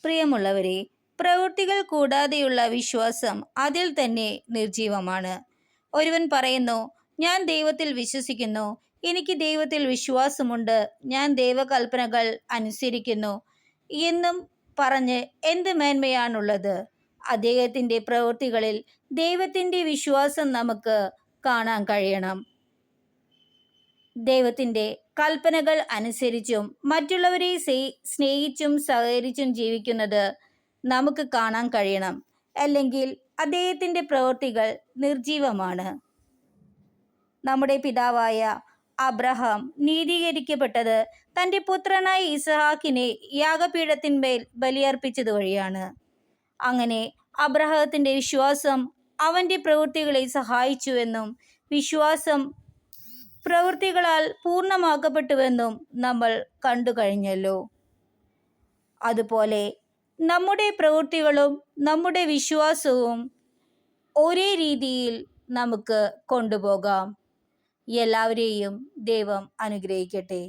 പ്രിയമുള്ളവരെ, പ്രവൃത്തികൾ കൂടാതെയുള്ള വിശ്വാസം അതിൽ തന്നെ നിർജീവമാണ്. ഒരുവൻ പറയുന്നു, ഞാൻ ദൈവത്തിൽ വിശ്വസിക്കുന്നു, എനിക്ക് ദൈവത്തിൽ വിശ്വാസമുണ്ട്, ഞാൻ ദൈവകൽപ്പനകൾ അനുസരിക്കുന്നു എന്നും പറഞ്ഞ് എന്ത് മേന്മയാണുള്ളത്? അദ്ദേഹത്തിൻ്റെ പ്രവൃത്തികളിൽ ദൈവത്തിൻ്റെ വിശ്വാസം നമുക്ക് കാണാൻ കഴിയണം. ദൈവത്തിൻ്റെ കൽപ്പനകൾ അനുസരിച്ചും മറ്റുള്ളവരെ സ്നേഹിച്ചും സഹകരിച്ചും ജീവിക്കുന്നത് നമുക്ക് കാണാൻ കഴിയണം. അല്ലെങ്കിൽ അദ്ദേഹത്തിൻ്റെ പ്രവൃത്തികൾ നിർജീവമാണ്. നമ്മുടെ പിതാവായ അബ്രഹാം നീതീകരിക്കപ്പെട്ടത് തൻ്റെ പുത്രനായ ഇസഹാക്കിനെ യാഗപീഠത്തിന്മേൽ ബലിയർപ്പിച്ചത് വഴിയാണ്. അങ്ങനെ അബ്രഹാത്തിൻ്റെ വിശ്വാസം അവൻ്റെ പ്രവൃത്തികളെ സഹായിച്ചുവെന്നും വിശ്വാസം പ്രവൃത്തികളാൽ പൂർണ്ണമാക്കപ്പെട്ടുവെന്നും നമ്മൾ കണ്ടു കഴിഞ്ഞല്ലോ. അതുപോലെ നമ്മുടെ പ്രവൃത്തികളും നമ്മുടെ വിശ്വാസവും ഒരേ രീതിയിൽ നമുക്ക് കൊണ്ടുപോകാം. എല്ലാവരെയും ദൈവം അനുഗ്രഹിക്കട്ടെ.